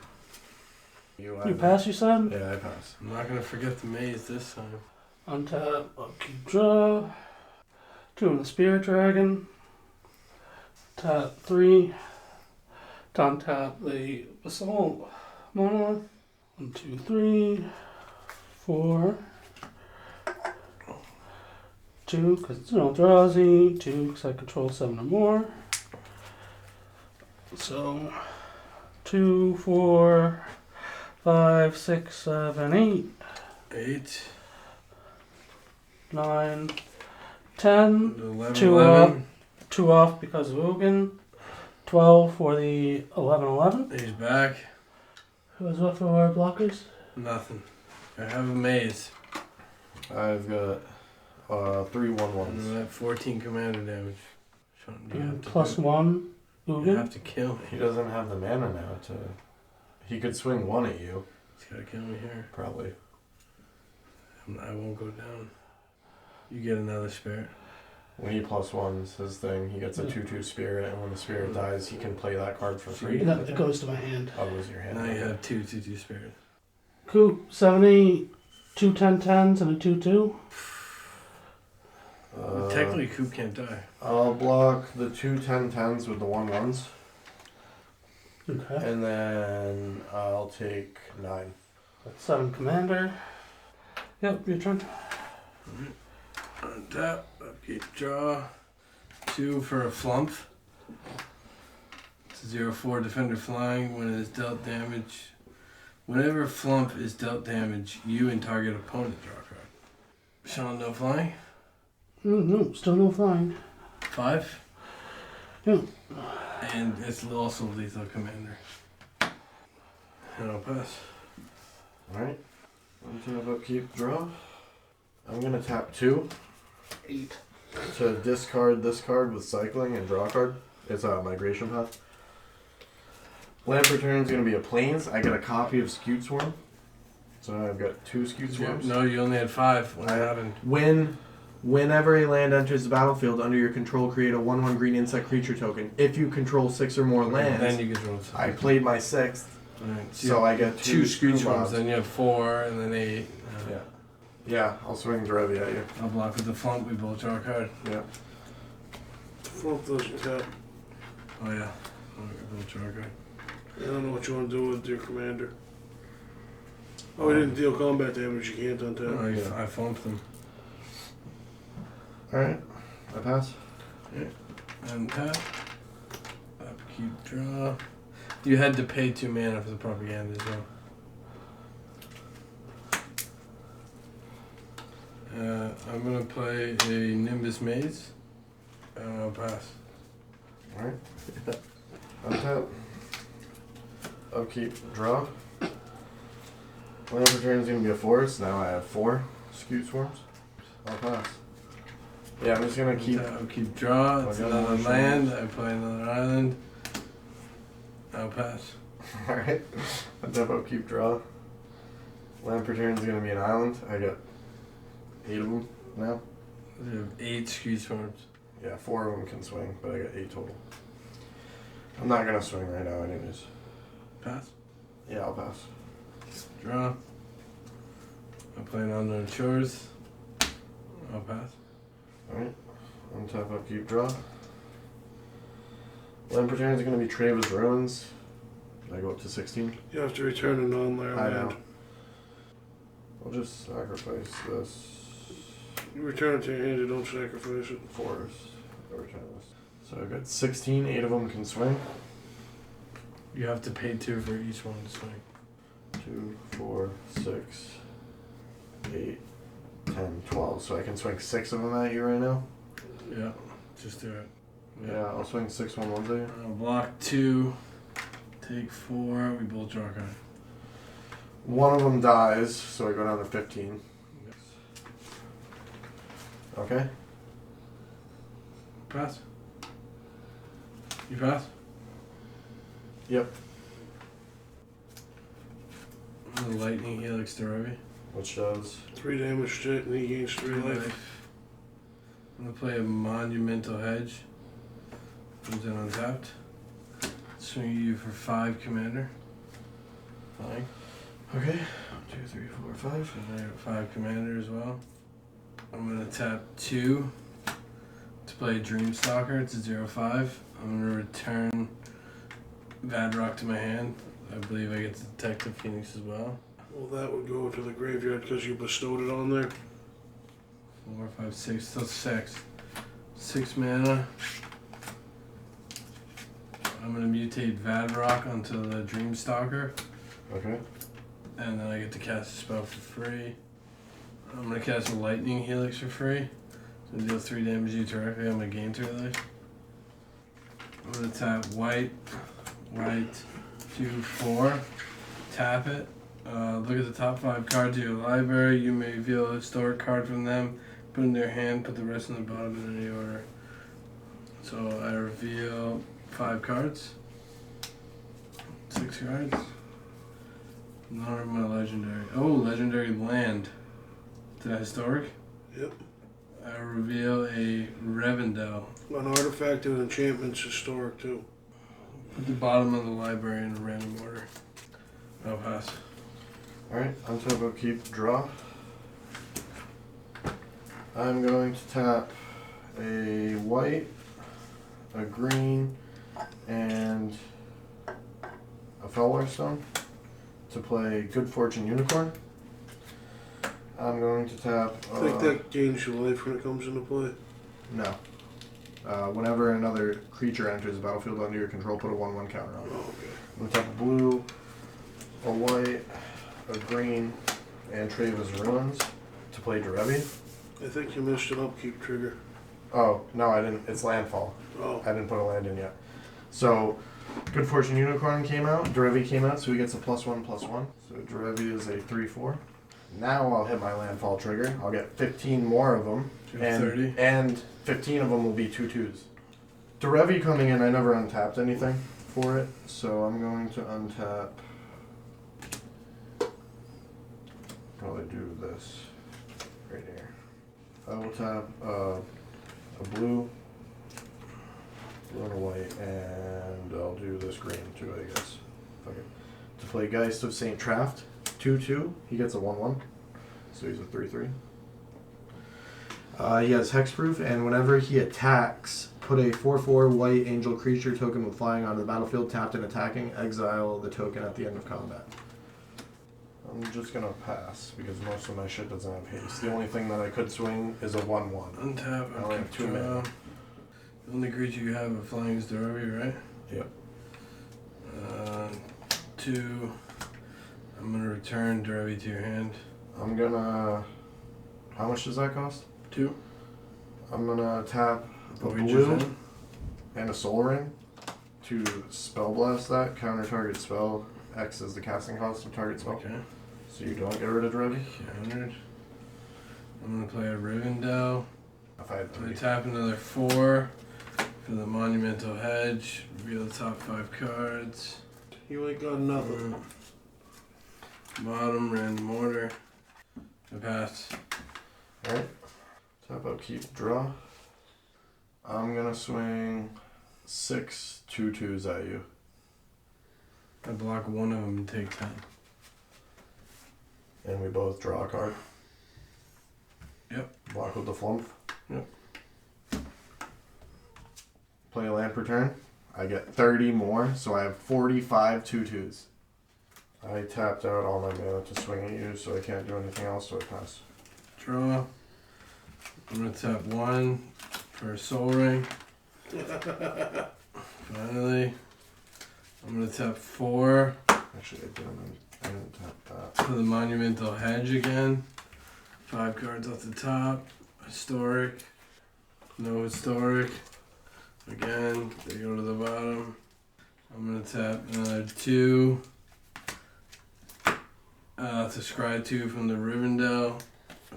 You pass, you said?
Yeah, I pass.
I'm not gonna forget the maze this time.
Untap, upkeep, draw. 2 on the Spirit Dragon. Tap 3. Untap the Basalt Monolith. 1, 2, 3, 4. 2 because it's an Eldrazi. 2 because I control 7 or more. So 2, 4, 5, 6, 7, 8,
8.
9, 10.
11.
2
11.
off. 2 off because of Ugin. 12 for the 11/11.
He's back.
Who's what for our blockers?
Nothing. I have a maze.
I've got 3
And
1/1s.
I'm at 14 commander damage. Sean, you have to
Plus
do-
1
You
Ugin.
have to kill
He
me.
doesn't have the mana now to. He could swing 1 at you,
He's gotta kill me here.
probably.
I won't go down. You get another spirit.
When he +1s his thing, he gets a 2/2 spirit, and when the spirit dies, he can play that card for free.
No, it goes to my hand.
I'll lose your hand.
Now you have 2 2/2 spirits.
Coop, 7, 8, 2 10/10s, and a 2/2.
Technically, Coop can't die.
I'll block the 2 10/10s with the 1/1s,
Okay.
and then I'll take 9.
That's 7 commander. Yep, your turn.
Untap, Keep draw. 2 for a flump. It's a 0/4 defender flying. When it is dealt damage, whenever flump is dealt damage, you and target opponent draw a card. Sean, no flying.
No, still no flying.
5.
Yeah.
And it's also lethal commander. And I'll pass.
Alright. Untap, upkeep, draw. I'm gonna tap 2
8.
to discard this card with cycling and draw a card. It's a migration path. Land return is gonna be a plains. I get a copy of Skewed Swarm. So I've got 2 Skewed Swarms.
No, you only had 5 when it happened.
Whenever a land enters the battlefield under your control, create a 1/1 green insect creature token. If you control 6 or more lands,
Then you get drawn.
I played my 6th,
Right.
so I get
2 Screech
Screw
Bombs,
Mobs.
then you have 4, and then 8.
Yeah. Yeah, I'll swing Drevy at you.
I'll block with the flump, we both draw a card.
Yeah.
Flump doesn't tap.
Oh yeah. We both draw a card.
I don't know what you want to do with your commander. Oh, he didn't deal combat damage, you can't untap.
I flumped them.
Alright, I pass.
And tap. Upkeep, draw. You had to pay 2 mana for the propaganda as well. I'm gonna play a Nimbus Maze. And I'll pass.
Alright. Untap. Upkeep, draw. Land return is going to be a forest. Now I have 4 Skewed Swarms. I'll pass. Yeah, I'm just going to keep...
Upkeep, draw. It's
I got
another
more
land. I play another island. I'll pass.
Alright. Untap, upkeep, draw. Land return is going to be an island. I got 8 of them now.
You have 8 Screech Swarms.
Yeah, 4 of them can swing, but I got 8 total. I'm not going to swing right now anyways.
Pass.
Yeah, I'll pass.
Draw. I'm playing Unknown Shores. I'll pass.
Alright. Untap, upkeep, draw. Land return is going to be Travis Ruins. Can I go up to 16?
You have to return a non-layer
I
land.
know. I'll just sacrifice this
You return it to your hand, you don't sacrifice it.
forest. I'll return this. So I've got 16, 8 of them can swing.
You have to pay 2 for each one to swing.
2, 4, 6, 8, 10, 12. So I can swing 6 of them at you right now?
Yeah, just do it.
Yeah, I'll swing 6 1/1s at you.
I'll block 2, take 4, we both draw a card.
One of them dies, so I go down to 15. Okay?
Pass. You pass?
Yep.
The Lightning Helix to Ruby.
Which does
3 damage to it, and he gains 3 life.
I'm gonna play a Monumental Hedge. Comes in untapped. Swing you for 5 commander. Fine.
Okay. 1, 2, 3, 4, 5.
And I got 5 commander as well. I'm gonna tap 2 to play Dreamstalker. It's a 0/5. I'm gonna return Vadrock to my hand. I believe I get to Detective Phoenix as well.
Well, that would go to the graveyard because you bestowed it on there.
4, 5, 6. Still 6. 6 mana. I'm gonna mutate Vadrock onto the Dreamstalker.
Okay.
And then I get to cast a spell for free. I'm gonna cast a Lightning Helix for free. So deal 3 damage to you directly. I'm gonna gain 3 life. I'm gonna tap white, 2, 4. Tap it. Look at the top 5 cards of your library. You may reveal a historic card from them. Put it in their hand. Put the rest in the bottom in any order. So I reveal 5 cards. 6 cards. None of my legendary. Oh, legendary land. Is that historic?
Yep.
I reveal a Revendell.
An artifact and enchantment's historic too.
Put the bottom of the library in a random order. I'll pass.
Alright, untap, upkeep, draw. I'm going to tap a white, a green, and a Fellwar Stone to play Good Fortune Unicorn. I'm going to tap...
I think that gains you life when it comes into play.
No. Whenever another creature enters the battlefield under your control, put a 1/1 counter on it.
Oh, okay.
I'm gonna tap a blue, a white, a green, and Travis Ruins to play Derevi.
I think you missed an upkeep trigger.
Oh, no, I didn't. It's landfall.
Oh.
I didn't put a land in yet. So, Good Fortune Unicorn came out, Derevi came out, so he gets a +1/+1. So Derevi is a 3/4. Now I'll hit my landfall trigger. I'll get 15 more of them. And
30.
And 15 of them will be 2/2s. Derevi coming in, I never untapped anything for it, so I'm going to untap. Probably do this right here. I will tap a blue and a white, and I'll do this green too, I guess. Fuck it. To play Geist of St. Traft, 2/2. He gets a 1/1, so he's a 3/3. He has Hexproof, and whenever he attacks, put a 4/4 white angel creature token with flying onto the battlefield, tapped and attacking. Exile the token at the end of combat. I'm just gonna pass because most of my shit doesn't have haste. The only thing that I could swing is a 1/1.
Untap.
I only have 2 mana.
The only creature you have with flying is Derevi, right?
Yep.
2. I'm gonna return Derevi to your hand.
I'm gonna. How much does that cost?
2.
I'm gonna tap a
Void
blue
yourself.
and a soul ring to spell blast that. Counter target spell. X is the casting cost of target spell.
Okay.
So you don't get rid of Derevi.
Countered. I'm gonna play a Rivendell.
If I had
I'm gonna
3.
tap another 4 for the Monumental Hedge. Reveal the top 5 cards.
You ain't got nothing.
Bottom, Random Order. I pass.
Alright. Tap upkeep, draw. I'm gonna swing 6 2/2s at you.
I block one of them and take 10.
And we both draw a card.
Yep.
Block with the flump.
Yep.
Play a land per turn. I get 30 more, so I have 45 2/2s. I tapped out all my mana to swing at you, so I can't do anything else, so I pass.
Draw. I'm gonna tap 1 for a Soul Ring. Finally. I'm gonna tap 4
Actually, I didn't tap that.
for the Monumental Hedge again. 5 cards off the top. Historic. No historic. Again, they go to the bottom. I'm gonna tap another 2 to scry 2 from the Rivendell.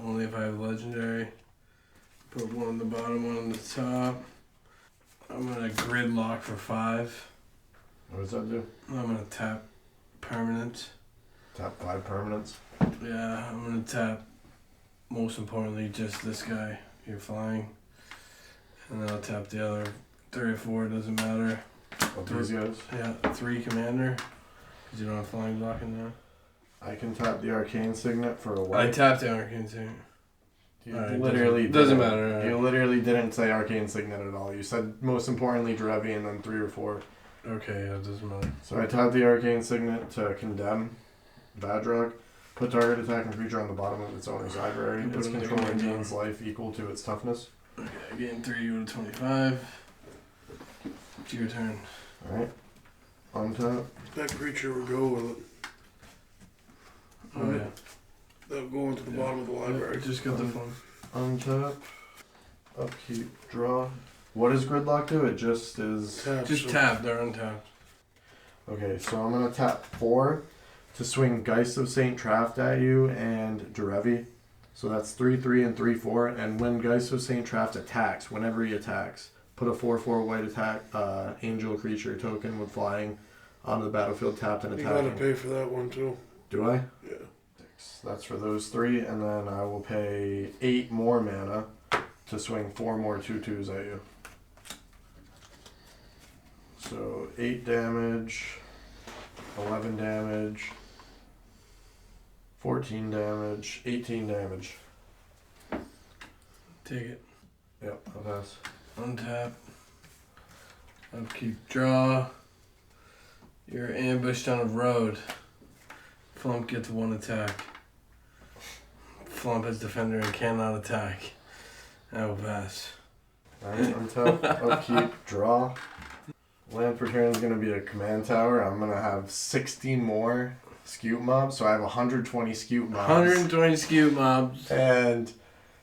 Only if I have legendary. Put 1 on the bottom, 1 on the top. I'm gonna gridlock for 5.
What does that do?
I'm gonna tap permanent.
Tap 5 permanents.
Yeah, I'm gonna tap, most importantly, just this guy. You're flying. And then I'll tap the other 3 or 4, doesn't matter.
What these guys?
Yeah, 3 commander. Because you don't have flying blocking now.
I can tap the Arcane Signet for a
I
white.
tapped the Arcane Signet.
You
Alright,
literally
doesn't
didn't-
matter, alright.
You literally didn't say Arcane Signet at all. You said most importantly Derevi and then 3 or 4.
Okay, yeah, it doesn't matter.
So I tapped the Arcane Signet to condemn Vadrog. Put target attacking creature on the bottom of its owner's library.
You put
Its
it in the
controller
command
gains life equal to its toughness.
Okay, I gain 3, you go to 25. It's your turn.
Alright. Untap.
That creature will go with it.
Oh, yeah.
They'll go into the
Yeah.
bottom of the library.
Just got the phone.
Untap. Upkeep. Draw. What does Gridlock do? It just is...
Just
so-
tap, they're untapped.
Okay, so I'm gonna tap 4 to swing Geist of St. Traft at you and Derevi. So that's 3/3 and 3/4. And when Geist of St. Traft attacks, whenever he attacks, put a 4/4 white attack angel creature token with flying onto the battlefield, tapped and
You gotta
attacking.
pay for that one too.
Do I?
Yeah.
6. That's for those 3, and then I will pay 8 more mana to swing 4 more 2/2s at you. So 8 damage, 11 damage, 14 damage, 18 damage.
Take it.
Yep, I'll pass.
Untap. Upkeep, draw. You're ambushed on a road. Flump gets 1 attack. Flump has defender and cannot attack. I will pass.
Alright, untap, upkeep, draw. Land per turn is going to be a command tower. I'm going to have 60 more Scute mobs, so I have 120 Scute mobs.
120 Scute mobs.
And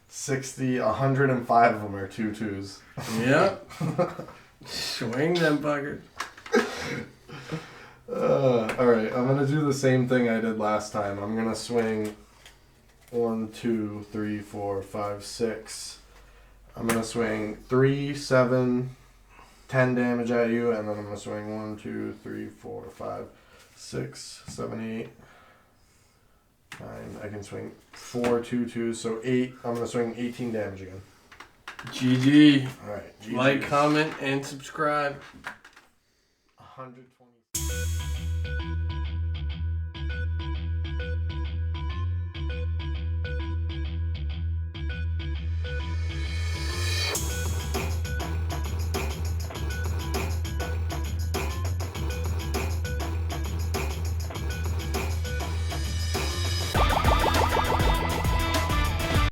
105 of them are 2/2s.
Yep. Swing them buggers.
Alright, I'm going to do the same thing I did last time. I'm going to swing 1, 2, 3, 4, 5, 6. I'm going to swing 3, 7, 10 damage at you, and then I'm going to swing 1, 2, 3, 4, 5, 6, 7, 8, 9. I can swing 4 2/2s, so 8. I'm going to swing 18 damage again.
GG.
Alright,
Like, comment, and subscribe.
120.